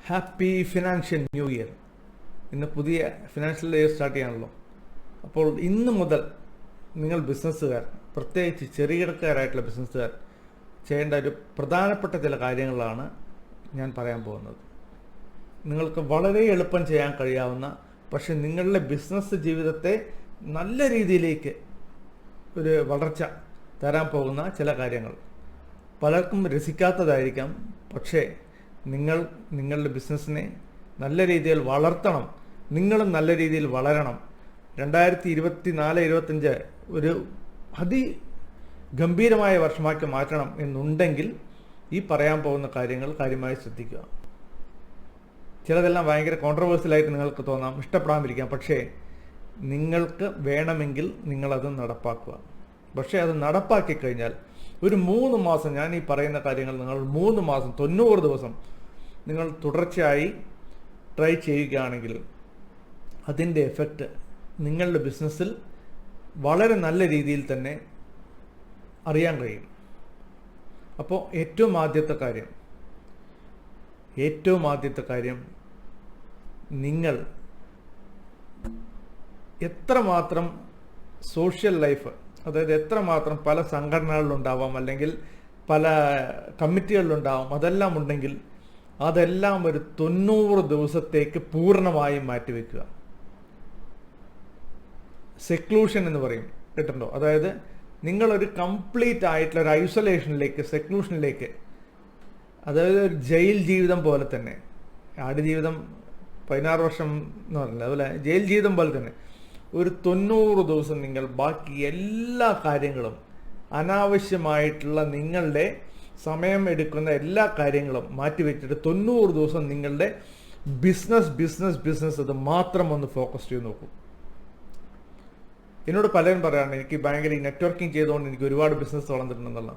Happy financial new year. ഇന്ന് പുതിയ financial year start ചെയ്യാണല്ലോ. അപ്പോൾ ഇന്ന് മുതൽ നിങ്ങൾ ബിസിനസ്സുകാർ, പ്രത്യേകിച്ച് ചെറുകിടക്കാരായിട്ടുള്ള ബിസിനസ്സുകാർ ചെയ്യേണ്ട ഒരു പ്രധാനപ്പെട്ട ചില കാര്യങ്ങളാണ് ഞാൻ പറയാൻ പോകുന്നത്. നിങ്ങൾക്ക് വളരെ എളുപ്പം ചെയ്യാൻ കഴിയാവുന്ന, പക്ഷെ നിങ്ങളുടെ ബിസിനസ് ജീവിതത്തെ നല്ല രീതിയിലേക്ക് ഒരു വളർച്ച തരാൻ പോകുന്ന ചില കാര്യങ്ങൾ. പലർക്കും രസിക്കാത്തതായിരിക്കാം, പക്ഷേ നിങ്ങളുടെ ബിസിനസ്സിനെ നല്ല രീതിയിൽ വളർത്തണം, നിങ്ങളും നല്ല രീതിയിൽ വളരണം. 2024-25 ഒരു അതിഗംഭീരമായ വർഷമാക്കി മാറ്റണം എന്നുണ്ടെങ്കിൽ ഈ പറയാൻ പോകുന്ന കാര്യങ്ങൾ കാര്യമായി ശ്രദ്ധിക്കുക. ചിലതെല്ലാം ഭയങ്കര കോൺട്രവേഴ്സ്യലായിട്ട് നിങ്ങൾക്ക് തോന്നാം, ഇഷ്ടപ്പെടാതിരിക്കാം, പക്ഷേ നിങ്ങൾക്ക് വേണമെങ്കിൽ നിങ്ങളത് നടപ്പാക്കുക. പക്ഷേ അത് നടപ്പാക്കി കഴിഞ്ഞാൽ ഒരു 3 മാസം, ഞാൻ ഈ പറയുന്ന കാര്യങ്ങൾ നിങ്ങൾ 3 മാസം 90 ദിവസം നിങ്ങൾ തുടർച്ചയായി ട്രൈ ചെയ്യുകയാണെങ്കിൽ അതിൻ്റെ എഫക്റ്റ് നിങ്ങളുടെ ബിസിനസ്സിൽ വളരെ നല്ല രീതിയിൽ തന്നെ അറിയാൻ കഴിയും. അപ്പോൾ ഏറ്റവും ആദ്യത്തെ കാര്യം നിങ്ങൾ എത്രമാത്രം സോഷ്യൽ ലൈഫ്, അതായത് എത്രമാത്രം പല സംഘടനകളിലുണ്ടാവാം, അല്ലെങ്കിൽ പല കമ്മിറ്റികളിലുണ്ടാവാം, അതെല്ലാം ഉണ്ടെങ്കിൽ അതെല്ലാം ഒരു 90 ദിവസത്തേക്ക് പൂർണ്ണമായും മാറ്റിവെക്കുക. സെക്ലൂഷൻ എന്ന് പറയും, കേട്ടിട്ടുണ്ടോ? അതായത് നിങ്ങളൊരു കംപ്ലീറ്റ് ആയിട്ടുള്ള ഒരു ഐസൊലേഷനിലേക്ക്, സെക്ലൂഷനിലേക്ക്, അതായത് ഒരു ജയിൽ ജീവിതം പോലെ തന്നെ. ആടുജീവിതം 16 വർഷം എന്ന് പറഞ്ഞില്ല, അതുപോലെ ജയിൽ ജീവിതം പോലെ തന്നെ ഒരു 90 ദിവസം നിങ്ങൾ ബാക്കി എല്ലാ കാര്യങ്ങളും, അനാവശ്യമായിട്ടുള്ള നിങ്ങളുടെ സമയം എടുക്കുന്ന എല്ലാ കാര്യങ്ങളും മാറ്റിവെച്ചിട്ട് 90 ദിവസം നിങ്ങളുടെ ബിസിനസ് അത് മാത്രം ഒന്ന് ഫോക്കസ് ചെയ്ത് നോക്കൂ. എന്നോട് പലരും പറയാറുണ്ട്, എനിക്ക് ഭയങ്കര ഈ നെറ്റ്വർക്കിംഗ് ചെയ്തുകൊണ്ട് എനിക്ക് ഒരുപാട് ബിസിനസ് വളർന്നിട്ടുണ്ടെന്നുള്ള.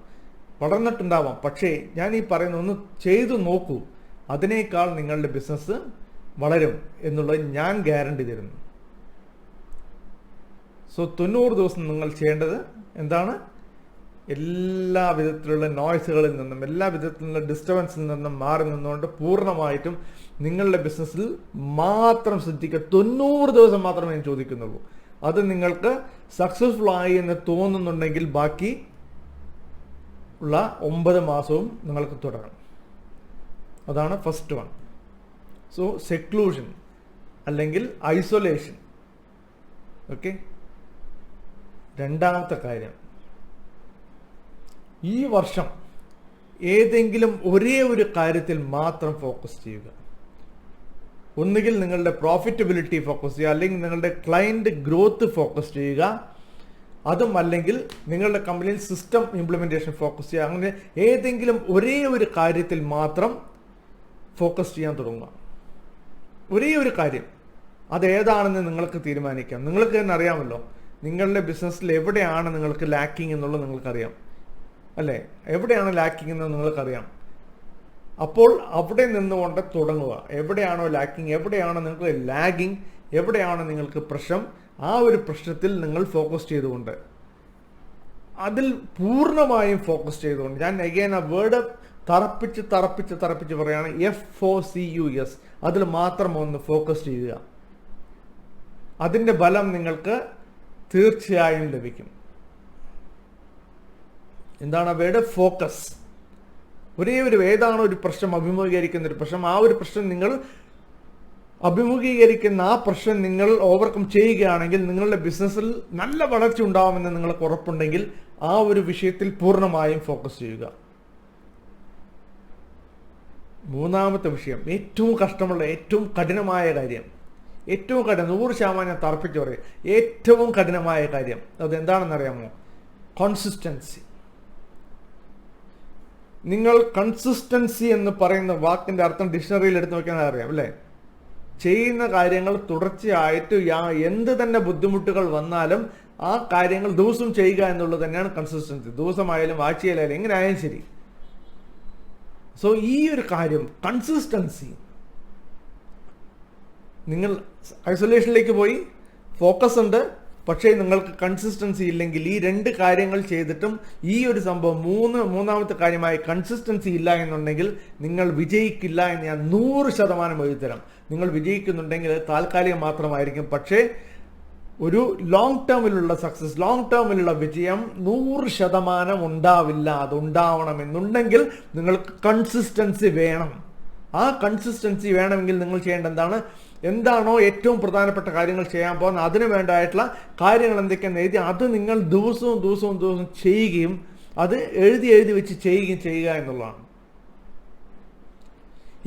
വളർന്നിട്ടുണ്ടാവാം, പക്ഷേ ഞാൻ ഈ പറയുന്ന ഒന്ന് ചെയ്തു നോക്കൂ, അതിനേക്കാൾ നിങ്ങളുടെ ബിസിനസ് വളരും എന്നുള്ളത് ഞാൻ ഗ്യാരണ്ടി തരുന്നു. സോ 90 ദിവസം നിങ്ങൾ ചെയ്യേണ്ടത് എന്താണ്? എല്ലാ വിധത്തിലുള്ള നോയ്സുകളിൽ നിന്നും, എല്ലാ വിധത്തിലുള്ള ഡിസ്റ്റർബൻസിൽ നിന്നും മാറി നിന്നുകൊണ്ട് പൂർണ്ണമായിട്ടും നിങ്ങളുടെ ബിസിനസ്സിൽ മാത്രം ശ്രദ്ധിക്കുക. 90 ദിവസം മാത്രമേ ഞാൻ ചോദിക്കുന്നുള്ളൂ. അത് നിങ്ങൾക്ക് സക്സസ്ഫുൾ ആയി എന്ന് തോന്നുന്നുണ്ടെങ്കിൽ ബാക്കി ഉള്ള 9 മാസവും നിങ്ങൾക്ക് തുടരണം. അതാണ് ഫസ്റ്റ് വൺ. സോ സെക്ലൂഷൻ അല്ലെങ്കിൽ ഐസൊലേഷൻ. ഓക്കെ. രണ്ടാമത്തെ കാര്യം, ഈ വർഷം ഏതെങ്കിലും ഒരേ ഒരു കാര്യത്തിൽ മാത്രം ഫോക്കസ് ചെയ്യുക. ഒന്നുകിൽ നിങ്ങളുടെ പ്രോഫിറ്റബിലിറ്റി ഫോക്കസ് ചെയ്യുക, അല്ലെങ്കിൽ നിങ്ങളുടെ ക്ലയന്റ് ഗ്രോത്ത് ഫോക്കസ് ചെയ്യുക, അതും അല്ലെങ്കിൽ നിങ്ങളുടെ കമ്പനിയിൽ സിസ്റ്റം ഇംപ്ലിമെന്റേഷൻ ഫോക്കസ് ചെയ്യുക. അങ്ങനെ ഏതെങ്കിലും ഒരേ ഒരു കാര്യത്തിൽ മാത്രം ഫോക്കസ് ചെയ്യാൻ തുടങ്ങുക. ഒരേ ഒരു കാര്യം, അതേതാണെന്ന് നിങ്ങൾക്ക് തീരുമാനിക്കാം. നിങ്ങൾക്ക് തന്നെ അറിയാമല്ലോ നിങ്ങളുടെ ബിസിനസ്സിൽ എവിടെയാണ് നിങ്ങൾക്ക് ലാക്കിംഗ് എന്നുള്ളത് നിങ്ങൾക്കറിയാം, അല്ലേ? എവിടെയാണ് ലാക്കിംഗ് എന്ന് നിങ്ങൾക്കറിയാം. അപ്പോൾ അവിടെ നിന്നുകൊണ്ട് തുടങ്ങുക. എവിടെയാണോ ലാക്കിംഗ്, എവിടെയാണോ നിങ്ങൾക്ക് ലാഗിങ്, എവിടെയാണോ നിങ്ങൾക്ക് പ്രശ്നം, ആ ഒരു പ്രശ്നത്തിൽ നിങ്ങൾ ഫോക്കസ് ചെയ്തുകൊണ്ട്, അതിൽ പൂർണ്ണമായും ഫോക്കസ് ചെയ്തുകൊണ്ട്, ഞാൻ അഗൈൻ ആ വേർഡ് തറപ്പിച്ച് പറയുകയാണ്, FOCUS, അതിൽ മാത്രം ഒന്ന് ഫോക്കസ് ചെയ്യുക. അതിൻ്റെ ഫലം നിങ്ങൾക്ക് തീർച്ചയായും ലഭിക്കും. എന്താണ് ആ വേർഡ്? ഫോക്കസ്. ഒരേ ഒരു ഏതാണോ ഒരു പ്രശ്നം, അഭിമുഖീകരിക്കുന്ന ഒരു പ്രശ്നം, ആ ഒരു പ്രശ്നം നിങ്ങൾ അഭിമുഖീകരിക്കുന്ന ആ പ്രശ്നം നിങ്ങൾ ഓവർകം ചെയ്യുകയാണെങ്കിൽ നിങ്ങളുടെ ബിസിനസ്സിൽ നല്ല വളർച്ച ഉണ്ടാവുമെന്ന് നിങ്ങൾക്ക് ഉറപ്പുണ്ടെങ്കിൽ ആ ഒരു വിഷയത്തിൽ പൂർണ്ണമായും ഫോക്കസ് ചെയ്യുക. മൂന്നാമത്തെ വിഷയം, ഏറ്റവും കഷ്ടമുള്ള, ഏറ്റവും കഠിനമായ കാര്യം, 100% തറപ്പിച്ച് പറയും, ഏറ്റവും കഠിനമായ കാര്യം അതെന്താണെന്നറിയാമോ? കൺസിസ്റ്റൻസി. നിങ്ങൾ കൺസിസ്റ്റൻസി എന്ന് പറയുന്ന വാക്കിന്റെ അർത്ഥം ഡിക്ഷണറിയിൽ എടുത്ത് നോക്കിയാൽ അറിയാം, അല്ലേ? ചെയ്യുന്ന കാര്യങ്ങൾ തുടർച്ചയായിട്ട് എന്ത് തന്നെ ബുദ്ധിമുട്ടുകൾ വന്നാലും ആ കാര്യങ്ങൾ ദിവസം ചെയ്യുക എന്നുള്ളത് തന്നെയാണ് കൺസിസ്റ്റൻസി. ദിവസമായാലും ആഴ്ചയിലായാലും എങ്ങനെ ആയാലും ശരി. സോ ഈ ഒരു കാര്യം, കൺസിസ്റ്റൻസി, നിങ്ങൾ ഐസൊലേഷനിലേക്ക് പോയി, ഫോക്കസ് ഉണ്ട്, പക്ഷേ നിങ്ങൾക്ക് കൺസിസ്റ്റൻസി ഇല്ലെങ്കിൽ ഈ 2 കാര്യങ്ങൾ ചെയ്തിട്ടും ഈ ഒരു സംഭവം മൂന്നാമത്തെ കാര്യമായ കൺസിസ്റ്റൻസി ഇല്ല എന്നുണ്ടെങ്കിൽ നിങ്ങൾ വിജയിക്കില്ല എന്ന് ഞാൻ 100% എഴുതിത്തരാം. നിങ്ങൾ വിജയിക്കുന്നുണ്ടെങ്കിൽ താൽക്കാലികം മാത്രമായിരിക്കും, പക്ഷേ ഒരു ലോങ് ടേമിലുള്ള സക്സസ്, ലോങ് ടേമിലുള്ള വിജയം 100% ഉണ്ടാവില്ല. അതുണ്ടാവണമെന്നുണ്ടെങ്കിൽ നിങ്ങൾക്ക് കൺസിസ്റ്റൻസി വേണം. ആ കൺസിസ്റ്റൻസി വേണമെങ്കിൽ നിങ്ങൾ ചെയ്യേണ്ട എന്താണോ ഏറ്റവും പ്രധാനപ്പെട്ട കാര്യങ്ങൾ ചെയ്യാൻ പോകുന്നത്, അതിന് വേണ്ടതായിട്ടുള്ള കാര്യങ്ങൾ എന്തൊക്കെയാണെന്ന് എഴുതി അത് നിങ്ങൾ ദിവസവും ചെയ്യുകയും അത് എഴുതി വെച്ച് ചെയ്യുക എന്നുള്ളതാണ്.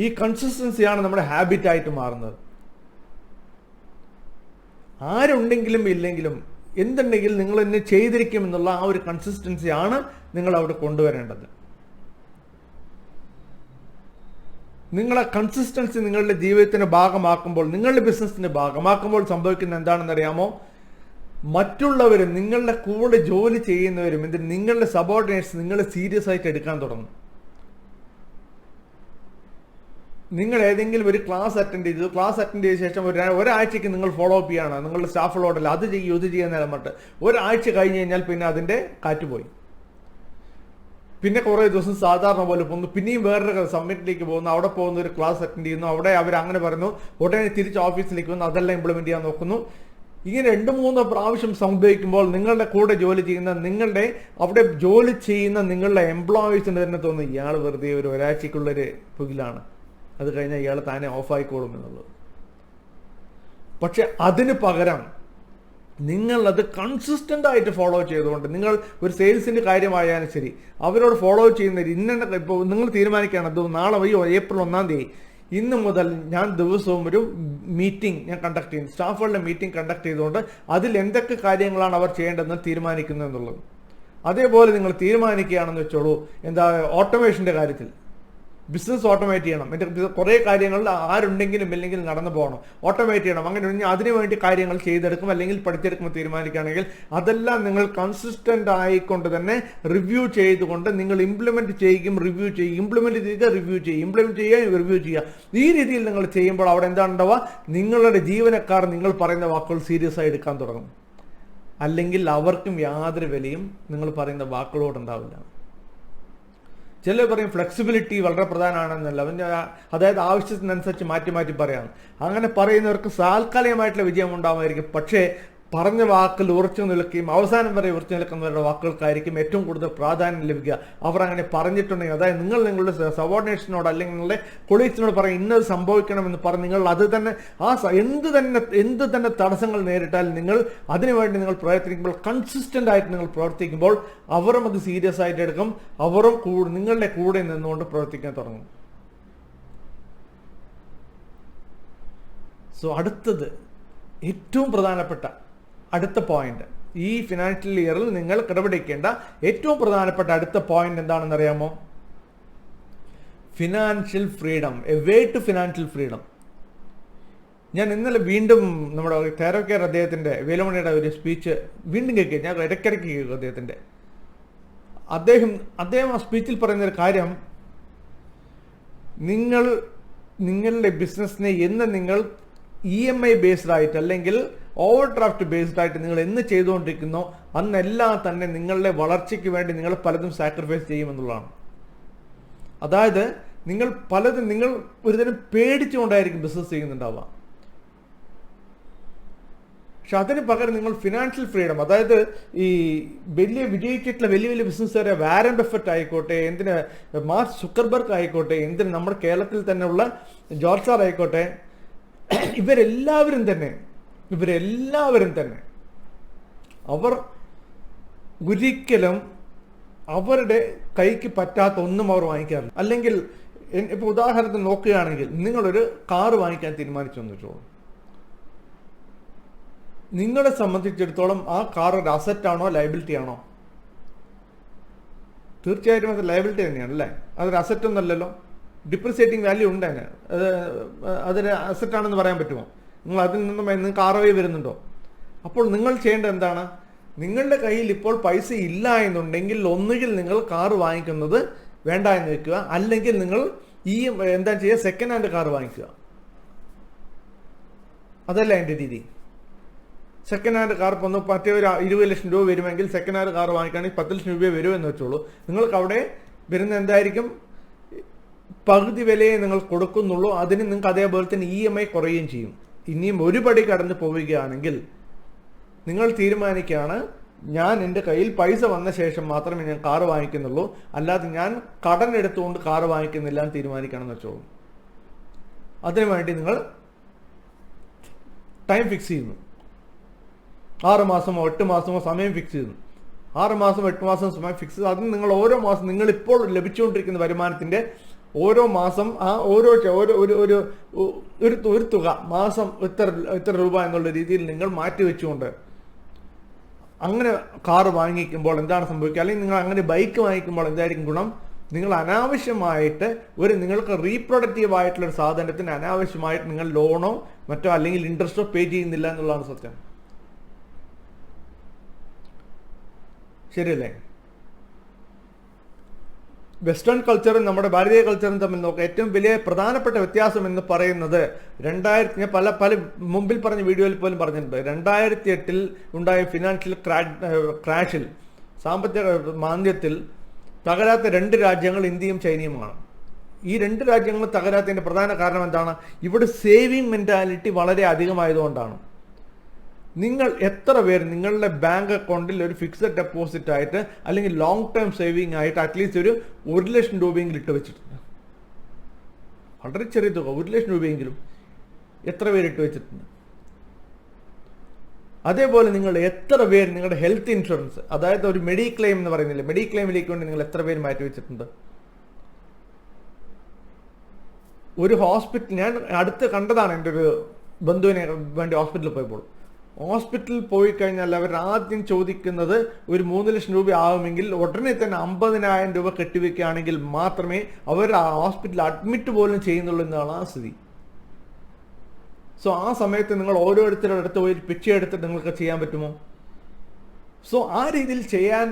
ഈ കൺസിസ്റ്റൻസിയാണ് നമ്മുടെ ഹാബിറ്റായിട്ട് മാറുന്നത്. ആരുണ്ടെങ്കിലും ഇല്ലെങ്കിലും എന്തുണ്ടെങ്കിലും നിങ്ങൾ എന്നെ ചെയ്തിരിക്കും എന്നുള്ള ആ ഒരു കൺസിസ്റ്റൻസിയാണ് നിങ്ങൾ അവിടെ കൊണ്ടുവരേണ്ടത്. നിങ്ങളെ കൺസിസ്റ്റൻസി നിങ്ങളുടെ ജീവിതത്തിന്റെ ഭാഗമാക്കുമ്പോൾ, നിങ്ങളുടെ ബിസിനസ്സിന്റെ ഭാഗമാക്കുമ്പോൾ സംഭവിക്കുന്ന എന്താണെന്ന് അറിയാമോ? മറ്റുള്ളവരും നിങ്ങളുടെ കൂടെ ജോലി ചെയ്യുന്നവരും നിങ്ങളുടെ സബോർഡിനേറ്റ്സ് നിങ്ങളെ സീരിയസ് ആയിട്ട് എടുക്കാൻ തുടങ്ങും. നിങ്ങൾ ഏതെങ്കിലും ഒരു ക്ലാസ് അറ്റൻഡ് ചെയ്ത ശേഷം ഒരാഴ്ചയ്ക്ക് നിങ്ങൾ ഫോളോ അപ്പ് ചെയ്യാണ് നിങ്ങളുടെ സ്റ്റാഫുകളോടല്ല അത് ചെയ്യും ഇത് ചെയ്യുന്ന പറഞ്ഞിട്ട് ഒരാഴ്ച കഴിഞ്ഞ് കഴിഞ്ഞാൽ പിന്നെ അതിന്റെ കാറ്റ് പോയി. പിന്നെ കുറേ ദിവസം സാധാരണ പോലെ പോകുന്നു, പിന്നെയും വേറൊരു സബ്മിറ്റിലേക്ക് പോകുന്നു, അവിടെ പോകുന്ന ഒരു ക്ലാസ് അറ്റൻഡ് ചെയ്യുന്നു, അവിടെ അവർ അങ്ങനെ പറയുന്നു, ഉടനെ തിരിച്ച് ഓഫീസിലേക്ക് വന്നു, അതെല്ലാം ഇംപ്ലിമെന്റ് ചെയ്യാൻ നോക്കുന്നു. ഇങ്ങനെ 2-3 പ്രാവശ്യം സംഭവിക്കുമ്പോൾ നിങ്ങളുടെ കൂടെ ജോലി ചെയ്യുന്ന നിങ്ങളുടെ എംപ്ലോയീസിന് തന്നെ തോന്നുന്നു ഇയാൾ വെറുതെ ഒരാഴ്ചക്കുള്ളൊരു പുകിലാണ്, അത് കഴിഞ്ഞാൽ ഇയാൾ താനെ ഓഫായിക്കോളും എന്നുള്ളത്. പക്ഷെ അതിന് പകരം നിങ്ങളത് കൺസിസ്റ്റന്റ് ആയിട്ട് ഫോളോ ചെയ്തുകൊണ്ട്, നിങ്ങൾ ഒരു സെയിൽസിന്റെ കാര്യമായാലും ശരി അവരോട് ഫോളോ ചെയ്യുന്ന ഇപ്പോൾ നിങ്ങൾ തീരുമാനിക്കുകയാണ് അത് നാളെ ഏപ്രിൽ 1-ാം തീയതി ഇന്ന് മുതൽ ഞാൻ ദിവസവും ഒരു മീറ്റിംഗ് ഞാൻ കണ്ടക്ട് ചെയ്യും, സ്റ്റാഫുകളുടെ മീറ്റിംഗ് കണ്ടക്ട് ചെയ്തുകൊണ്ട് അതിൽ എന്തൊക്കെ കാര്യങ്ങളാണ് അവർ ചെയ്യേണ്ടതെന്ന് തീരുമാനിക്കുന്നത് എന്നുള്ളത്. അതേപോലെ നിങ്ങൾ തീരുമാനിക്കുകയാണെന്ന് വെച്ചോളൂ, ഓട്ടോമേഷന്റെ കാര്യത്തിൽ ബിസിനസ് ഓട്ടോമേറ്റ് ചെയ്യണം, എൻ്റെ കുറേ കാര്യങ്ങളിൽ ആരുണ്ടെങ്കിലും ഇല്ലെങ്കിൽ നടന്നു പോകണം, ഓട്ടോമേറ്റ് ചെയ്യണം, അങ്ങനെ അതിനുവേണ്ടി കാര്യങ്ങൾ ചെയ്തെടുക്കും അല്ലെങ്കിൽ പഠിച്ചെടുക്കുമ്പോൾ തീരുമാനിക്കുകയാണെങ്കിൽ അതെല്ലാം നിങ്ങൾ കൺസിസ്റ്റന്റ് ആയിക്കൊണ്ട് തന്നെ റിവ്യൂ ചെയ്തുകൊണ്ട് നിങ്ങൾ ഇംപ്ലിമെന്റ് ചെയ്യും, റിവ്യൂ ചെയ്യും, ഇംപ്ലിമെന്റ് ചെയ്യുക, റിവ്യൂ ചെയ്യും, ഇംപ്ലിമെന്റ് ചെയ്യുക, റിവ്യൂ ചെയ്യുക. ഈ രീതിയിൽ നിങ്ങൾ ചെയ്യുമ്പോൾ അവിടെ എന്താണുണ്ടാവുക? നിങ്ങളുടെ ജീവനക്കാർ നിങ്ങൾ പറയുന്ന വാക്കുകൾ സീരിയസ് ആയി എടുക്കാൻ തുടങ്ങും. അല്ലെങ്കിൽ അവർക്കും യാതൊരു വിലയും നിങ്ങൾ പറയുന്ന വാക്കുകളോടുണ്ടാവില്ല. ചിലർ പറയും ഫ്ലെക്സിബിലിറ്റി വളരെ പ്രധാനമാണെന്നല്ല, അതായത് ആവശ്യത്തിനനുസരിച്ച് മാറ്റി പറയാം. അങ്ങനെ പറയുന്നവർക്ക് താൽക്കാലികമായിട്ടുള്ള വിജയം ഉണ്ടാവുമായിരിക്കും, പക്ഷേ പറഞ്ഞ വാക്കിൽ ഉറച്ചു നിൽക്കുകയും അവസാനം വരെ ഉറച്ചു നിൽക്കുന്നവരുടെ വാക്കുകൾക്കായിരിക്കും ഏറ്റവും കൂടുതൽ പ്രാധാന്യം ലഭിക്കുക. അവർ അങ്ങനെ പറഞ്ഞിട്ടുണ്ടെങ്കിൽ, അതായത് നിങ്ങൾ നിങ്ങളുടെ സബോർഡിനേഷനോട് അല്ലെങ്കിൽ നിങ്ങളുടെ കൊളീഗ്സിനോട് പറയും ഇന്നത് സംഭവിക്കണമെന്ന് പറഞ്ഞ് നിങ്ങൾ അത് തന്നെ എന്ത് തന്നെ തടസ്സങ്ങൾ നേരിട്ടാൽ നിങ്ങൾ അതിനുവേണ്ടി നിങ്ങൾ പ്രവർത്തിക്കുമ്പോൾ, കൺസിസ്റ്റന്റ് ആയിട്ട് നിങ്ങൾ പ്രവർത്തിക്കുമ്പോൾ അവരും അത് സീരിയസ് ആയിട്ട് എടുക്കും, അവരും നിങ്ങളുടെ കൂടെ നിന്നുകൊണ്ട് പ്രവർത്തിക്കാൻ തുടങ്ങും. സോ അടുത്തത് ഏറ്റവും പ്രധാനപ്പെട്ട അടുത്ത പോയിന്റ്, ഈ ഫിനാൻഷ്യൽ ഇയറിൽ നിങ്ങൾ കടപിടിക്കേണ്ട ഏറ്റവും പ്രധാനപ്പെട്ട അടുത്ത പോയിന്റ് എന്താണെന്ന് അറിയാമോ? Financial freedom, a way to financial freedom. ഞാൻ ഇന്നലെ വീണ്ടും നമ്മുടെ താരോ കെയർ അദ്ദേഹത്തിന്റെ വേലുമണിയുടെ ഒരു സ്പീച്ച് വീണ്ടും കേൾക്കുക, ഞാൻ ഇടയ്ക്കിടയ്ക്ക് കേൾക്കും അദ്ദേഹത്തിന്റെ. അദ്ദേഹം ആ സ്പീച്ചിൽ പറയുന്നൊരു കാര്യം, നിങ്ങളുടെ ബിസിനസ്സിനെ നിങ്ങൾ EMI ബേസ്ഡ് ആയിട്ട് അല്ലെങ്കിൽ ഓവർ ഡ്രാഫ്റ്റ് ബേസ്ഡ് ആയിട്ട് നിങ്ങൾ എന്ന് ചെയ്തുകൊണ്ടിരിക്കുന്നോ അന്നെല്ലാം തന്നെ നിങ്ങളുടെ വളർച്ചയ്ക്ക് വേണ്ടി നിങ്ങൾ പലതും സാക്രിഫൈസ് ചെയ്യുമെന്നുള്ളതാണ്. അതായത് നിങ്ങൾ ഒരുതരം പേടിച്ചുകൊണ്ടായിരിക്കും ബിസിനസ് ചെയ്യുന്നുണ്ടാവുക. പക്ഷെ അതിന് പകരം നിങ്ങൾ ഫിനാൻഷ്യൽ ഫ്രീഡം, അതായത് ഈ വിജയിച്ചിട്ടുള്ള വലിയ ബിസിനസ്സുകാരെ വാരൻ ബഫറ്റ് ആയിക്കോട്ടെ, മാർക്ക് സുക്കർബർഗ് ആയിക്കോട്ടെ, നമ്മുടെ കേരളത്തിൽ തന്നെ ഉള്ള ജോർജ് സാർ ആയിക്കോട്ടെ, ഇവരെല്ലാവരും തന്നെ അവർ ഒരിക്കലും അവരുടെ കൈക്ക് പറ്റാത്ത ഒന്നും അവർ വാങ്ങിക്കാറില്ല. അല്ലെങ്കിൽ ഇപ്പൊ ഉദാഹരണത്തിന് നോക്കുകയാണെങ്കിൽ നിങ്ങളൊരു കാറ് വാങ്ങിക്കാൻ തീരുമാനിച്ചു വെച്ചോളൂ. നിങ്ങളെ സംബന്ധിച്ചിടത്തോളം ആ കാർ ഒരു അസറ്റാണോ ലയബിലിറ്റി ആണോ? തീർച്ചയായിട്ടും അത് ലയബിലിറ്റി തന്നെയാണ് അല്ലേ, അതൊരു അസറ്റ് ഒന്നല്ലല്ലോ. ഡിപ്രിസിയേറ്റിംഗ് വാല്യൂ ഉണ്ട് അതിന്, അതൊരു അസറ്റാണെന്ന് പറയാൻ പറ്റുമോ? നിങ്ങൾ അതിൽ നിന്നും നിങ്ങൾക്ക് ROI വരുന്നുണ്ടോ? അപ്പോൾ നിങ്ങൾ ചെയ്യേണ്ടത് എന്താണ്? നിങ്ങളുടെ കയ്യിൽ ഇപ്പോൾ പൈസ ഇല്ല എന്നുണ്ടെങ്കിൽ ഒന്നുകിൽ നിങ്ങൾ കാറ് വാങ്ങിക്കുന്നത് വേണ്ട എന്ന് വെക്കുക, അല്ലെങ്കിൽ നിങ്ങൾ എന്താ ചെയ്യുക, സെക്കൻഡ് ഹാൻഡ് കാർ വാങ്ങിക്കുക. അതല്ല എൻ്റെ രീതി. സെക്കൻഡ് ഹാൻഡ് കാർ ഇപ്പോൾ മറ്റേ ഒരു 20 ലക്ഷം രൂപ വരുമെങ്കിൽ സെക്കൻഡ് ഹാൻഡ് കാർ വാങ്ങിക്കുകയാണെങ്കിൽ 10 ലക്ഷം രൂപ വരുമെന്ന് വെച്ചോളൂ. നിങ്ങൾക്ക് അവിടെ വരുന്ന എന്തായിരിക്കും? പകുതി വിലയെ നിങ്ങൾ കൊടുക്കുന്നുള്ളൂ. അതിന് നിങ്ങൾക്ക് അതേപോലെ തന്നെ EMI കുറയുകയും ചെയ്യും. ഇനിയും ഒരു പടി കടന്നു പോവുകയാണെങ്കിൽ നിങ്ങൾ തീരുമാനിക്കുകയാണ്, ഞാൻ എൻ്റെ കയ്യിൽ പൈസ വന്ന ശേഷം മാത്രമേ ഞാൻ കാർ വാങ്ങിക്കുന്നുള്ളൂ, അല്ലാതെ ഞാൻ കടൻ എടുത്തുകൊണ്ട് കാർ വാങ്ങിക്കുന്നില്ല എന്ന് തീരുമാനിക്കുകയാണെന്ന് വെച്ചോളൂ. അതിനുവേണ്ടി നിങ്ങൾ ടൈം ഫിക്സ് ചെയ്യുന്നു. 6 മാസമോ 8 മാസമോ സമയം ഫിക്സ് ചെയ്യുന്നു. 6 മാസം 8 മാസം സമയം ഫിക്സ് ചെയ്ത് അതിന് നിങ്ങൾ ഓരോ മാസം നിങ്ങൾ ഇപ്പോൾ ലഭിച്ചുകൊണ്ടിരിക്കുന്ന വരുമാനത്തിൻ്റെ ഓരോ മാസം ആ ഓരോ ഒരു തുക മാസം ഇത്ര രൂപ എന്നുള്ള രീതിയിൽ നിങ്ങൾ മാറ്റി വെച്ചുകൊണ്ട് അങ്ങനെ കാർ വാങ്ങിക്കുമ്പോൾ എന്താണ് സംഭവിക്കുക? അല്ലെങ്കിൽ നിങ്ങൾ അങ്ങനെ ബൈക്ക് വാങ്ങിക്കുമ്പോൾ എന്തായിരിക്കും ഗുണം? നിങ്ങൾ അനാവശ്യമായിട്ട് നിങ്ങൾക്ക് റീപ്രൊഡക്റ്റീവ് ആയിട്ടുള്ള ഒരു സാധനത്തിന് അനാവശ്യമായിട്ട് നിങ്ങൾ ലോണോ മറ്റോ അല്ലെങ്കിൽ ഇൻട്രസ്റ്റോ പേ ചെയ്യുന്നില്ല എന്നുള്ളതാണ് സത്യം. ശരിയല്ലേ? വെസ്റ്റേൺ കൾച്ചറും നമ്മുടെ ഭാരതീയ കൾച്ചറും തമ്മിൽ നോക്കുക, ഏറ്റവും വലിയ പ്രധാനപ്പെട്ട വ്യത്യാസം എന്ന് പറയുന്നത് ഞാൻ പല മുമ്പിൽ പറഞ്ഞ വീഡിയോയിൽ പോലും പറഞ്ഞിട്ടുണ്ട്. 2008 ഉണ്ടായ ഫിനാൻഷ്യൽ ക്രാഷിൽ, സാമ്പത്തിക മാന്ദ്യത്തിൽ തകരാത്ത 2 രാജ്യങ്ങൾ ഇന്ത്യയും ചൈനയുമാണ്. ഈ 2 രാജ്യങ്ങൾ തകരാത്തതിൻ്റെ പ്രധാന കാരണം എന്താണ്? ഇവിടെ സേവിങ് മെൻറ്റാലിറ്റി വളരെ അധികമായതുകൊണ്ടാണ്. നിങ്ങൾ എത്ര പേര് നിങ്ങളുടെ ബാങ്ക് അക്കൗണ്ടിൽ ഒരു ഫിക്സഡ് ഡെപ്പോസിറ്റ് ആയിട്ട് അല്ലെങ്കിൽ ലോങ് ടേം സേവിങ് ആയിട്ട് അറ്റ്ലീസ്റ്റ് ഒരു 1 ലക്ഷം രൂപയെങ്കിലും ഇട്ട് വെച്ചിട്ടുണ്ട്? വളരെ ചെറിയ തുക, 1 ലക്ഷം രൂപയെങ്കിലും എത്ര പേര് ഇട്ട് വെച്ചിട്ടുണ്ട്? അതേപോലെ നിങ്ങൾ എത്ര പേര് നിങ്ങളുടെ ഹെൽത്ത് ഇൻഷുറൻസ്, അതായത് ഒരു മെഡിക്ലെയിം എന്ന് പറയുന്നില്ല, മെഡിക്ലെയിമിലേക്ക് വേണ്ടി നിങ്ങൾ എത്ര പേര് മാറ്റി വെച്ചിട്ടുണ്ട്? ഒരു ഹോസ്പിറ്റൽ ഞാൻ അടുത്ത് കണ്ടതാണ്. എൻ്റെ ഒരു ബന്ധുവിനെ വേണ്ടി ഹോസ്പിറ്റലിൽ പോയപ്പോൾ, ഹോസ്പിറ്റലിൽ പോയി കഴിഞ്ഞാൽ അവർ ആദ്യം ചോദിക്കുന്നത് ഒരു 3 ലക്ഷം രൂപ ആകുമെങ്കിൽ ഉടനെ തന്നെ 50,000 രൂപ കെട്ടിവെക്കുകയാണെങ്കിൽ മാത്രമേ അവർ ആ ഹോസ്പിറ്റലിൽ അഡ്മിറ്റ് പോലും ചെയ്യുന്നുള്ളൂ എന്നാണ് ആ സ്ഥിതി. സോ ആ സമയത്ത് നിങ്ങൾ ഓരോരുത്തരുടെ അടുത്ത് പോയി പിച്ചை എടുത്തിട്ട് നിങ്ങൾക്ക് ചെയ്യാൻ പറ്റുമോ? സോ ആ രീതിയിൽ ചെയ്യാൻ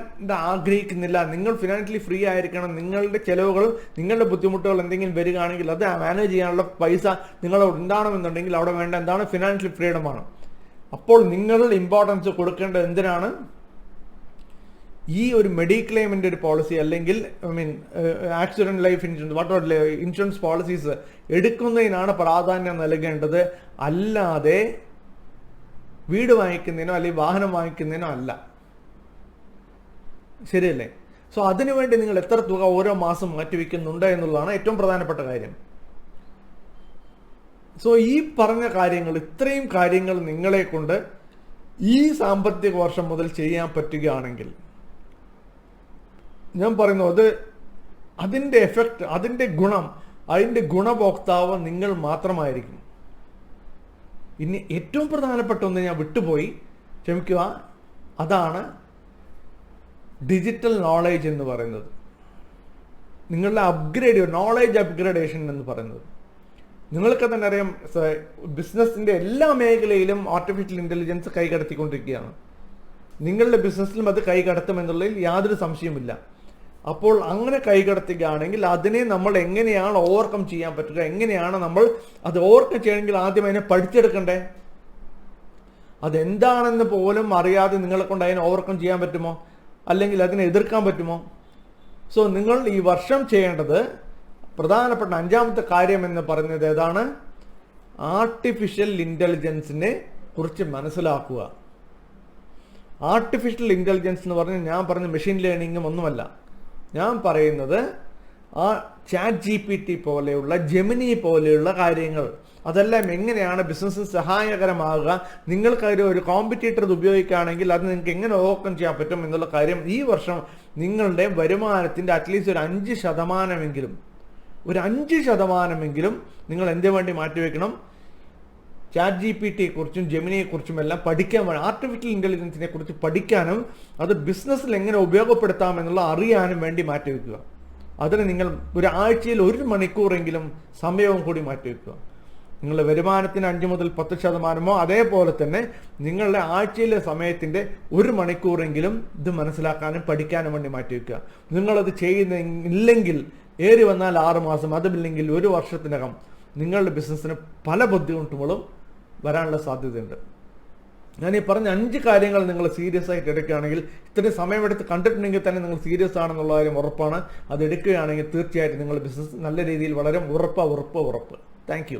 ആഗ്രഹിക്കുന്നില്ല. നിങ്ങൾ ഫിനാൻഷ്യലി ഫ്രീ ആയിരിക്കണം. നിങ്ങളുടെ ചിലവുകൾ, നിങ്ങളുടെ ബുദ്ധിമുട്ടുകൾ എന്തെങ്കിലും വരികയാണെങ്കിൽ അത് മാനേജ് ചെയ്യാനുള്ള പൈസ നിങ്ങളോട് ഉണ്ടാവണമെന്നുണ്ടെങ്കിൽ അവിടെ വേണ്ട എന്താണ്? ഫിനാൻഷ്യൽ ഫ്രീഡമാണ്. അപ്പോൾ നിങ്ങൾ ഇമ്പോർട്ടൻസ് കൊടുക്കേണ്ടത് എന്തിനാണ്? ഈ ഒരു മെഡിക്ലെയിമിൻ്റെ ഒരു പോളിസി അല്ലെങ്കിൽ accident life insurance, what insurance policies എടുക്കുന്നതിനാണ് പ്രാധാന്യം നൽകേണ്ടത്, അല്ലാതെ വീട് വാങ്ങിക്കുന്നതിനോ അല്ലെങ്കിൽ വാഹനം വാങ്ങിക്കുന്നതിനോ അല്ല. ശരിയല്ലേ? സോ അതിനുവേണ്ടി നിങ്ങൾ എത്ര തുക ഓരോ മാസം മാറ്റിവെക്കുന്നുണ്ട് എന്നുള്ളതാണ് ഏറ്റവും പ്രധാനപ്പെട്ട കാര്യം. സോ ഈ പറഞ്ഞ കാര്യങ്ങൾ, ഇത്രയും കാര്യങ്ങൾ നിങ്ങളെ കൊണ്ട് ഈ സാമ്പത്തിക വർഷം മുതൽ ചെയ്യാൻ പറ്റുകയാണെങ്കിൽ ഞാൻ പറയുന്നു, അതിൻ്റെ എഫക്റ്റ്, അതിൻ്റെ ഗുണഭോക്താവ് നിങ്ങൾ മാത്രമായിരിക്കും. ഇനി ഏറ്റവും പ്രധാനപ്പെട്ട ഒന്ന് ഞാൻ വിട്ടുപോയി, ക്ഷമിക്കുക, അതാണ് ഡിജിറ്റൽ നോളേജ് എന്ന് പറയുന്നത്. നിങ്ങളുടെ നോളേജ് അപ്ഗ്രേഡേഷൻ എന്ന് പറയുന്നത്. നിങ്ങൾക്ക് തന്നെ അറിയാം, ബിസിനസിൻ്റെ എല്ലാ മേഖലയിലും ആർട്ടിഫിഷ്യൽ ഇൻ്റലിജൻസ് കൈകടത്തിക്കൊണ്ടിരിക്കുകയാണ്. നിങ്ങളുടെ ബിസിനസ്സിലും അത് കൈകടത്തുമെന്നുള്ളതിൽ യാതൊരു സംശയമില്ല. അപ്പോൾ അങ്ങനെ കൈകടത്തുകയാണെങ്കിൽ അതിനെ നമ്മൾ എങ്ങനെയാണ് ഓവർകം ചെയ്യാൻ പറ്റുക? എങ്ങനെയാണ് നമ്മൾ അത് ഓവർകം ചെയ്യണമെങ്കിൽ ആദ്യം അതിനെ പഠിച്ചെടുക്കണ്ടേ? അതെന്താണെന്ന് പോലും അറിയാതെ നിങ്ങളെ കൊണ്ട് അതിനെ ഓവർകം ചെയ്യാൻ പറ്റുമോ? അല്ലെങ്കിൽ അതിനെ എതിർക്കാൻ പറ്റുമോ? സോ നിങ്ങൾ ഈ വർഷം ചെയ്യേണ്ടത് പ്രധാനപ്പെട്ട 5ാമത്തെ കാര്യം എന്ന് പറയുന്നത് ഏതാണ്? ആർട്ടിഫിഷ്യൽ ഇൻ്റലിജൻസിനെ കുറിച്ച് മനസ്സിലാക്കുക. ആർട്ടിഫിഷ്യൽ ഇൻ്റലിജൻസ് എന്ന് പറഞ്ഞാൽ ഞാൻ പറഞ്ഞ മെഷീൻ ലേണിംഗും ഒന്നുമല്ല. ഞാൻ പറയുന്നത് ആ ChatGPT പോലെയുള്ള, ജെമിനി പോലെയുള്ള കാര്യങ്ങൾ, അതെല്ലാം എങ്ങനെയാണ് ബിസിനസ്സിന് സഹായകരമാകുക, നിങ്ങൾക്ക് ഒരു കോമ്പറ്റീറ്റർ ഉപയോഗിക്കുകയാണെങ്കിൽ അത് നിങ്ങൾക്ക് എങ്ങനെ ഓവർകം ചെയ്യാൻ പറ്റും എന്നുള്ള കാര്യം ഈ വർഷം നിങ്ങളുടെ വരുമാനത്തിൻ്റെ അറ്റ്ലീസ്റ്റ് ഒരു 5% നിങ്ങൾ എന്തിനു വേണ്ടി മാറ്റിവെക്കണം? ChatGPT കുറിച്ചും ജെമിനിയെ കുറിച്ചും എല്ലാം പഠിക്കാൻ വേണം. ആർട്ടിഫിഷ്യൽ ഇൻ്റലിജൻസിനെ കുറിച്ച് പഠിക്കാനും അത് ബിസിനസ്സിൽ എങ്ങനെ ഉപയോഗപ്പെടുത്താം എന്നുള്ള അറിയാനും വേണ്ടി മാറ്റിവെക്കുക. അതിന് നിങ്ങൾ ഒരു ആഴ്ചയിൽ 1 മണിക്കൂറെങ്കിലും സമയവും കൂടി മാറ്റിവെക്കുക. നിങ്ങളുടെ വരുമാനത്തിന് 5 മുതൽ 10%, അതേപോലെ തന്നെ നിങ്ങളുടെ ആഴ്ചയിലെ സമയത്തിൻ്റെ 1 മണിക്കൂറെങ്കിലും ഇത് മനസ്സിലാക്കാനും പഠിക്കാനും വേണ്ടി മാറ്റിവെക്കുക. നിങ്ങളത് ചെയ്യുന്നില്ലെങ്കിൽ ഏറി വന്നാൽ 6 മാസം, അതുമില്ലെങ്കിൽ 1 വർഷത്തിനകം നിങ്ങളുടെ ബിസിനസ്സിന് പല ബുദ്ധിമുട്ടുകളും വരാനുള്ള സാധ്യതയുണ്ട്. ഞാൻ ഈ പറഞ്ഞ 5 കാര്യങ്ങൾ നിങ്ങൾ സീരിയസ് ആയിട്ട് എടുക്കുകയാണെങ്കിൽ, ഇത്രയും സമയമെടുത്ത് കണ്ടിട്ടുണ്ടെങ്കിൽ തന്നെ നിങ്ങൾ സീരിയസ് ആണെന്നുള്ള കാര്യം ഉറപ്പാണ്. അത് എടുക്കുകയാണെങ്കിൽ തീർച്ചയായിട്ടും നിങ്ങളുടെ ബിസിനസ് നല്ല രീതിയിൽ വളരും. ഉറപ്പ്. Thank you.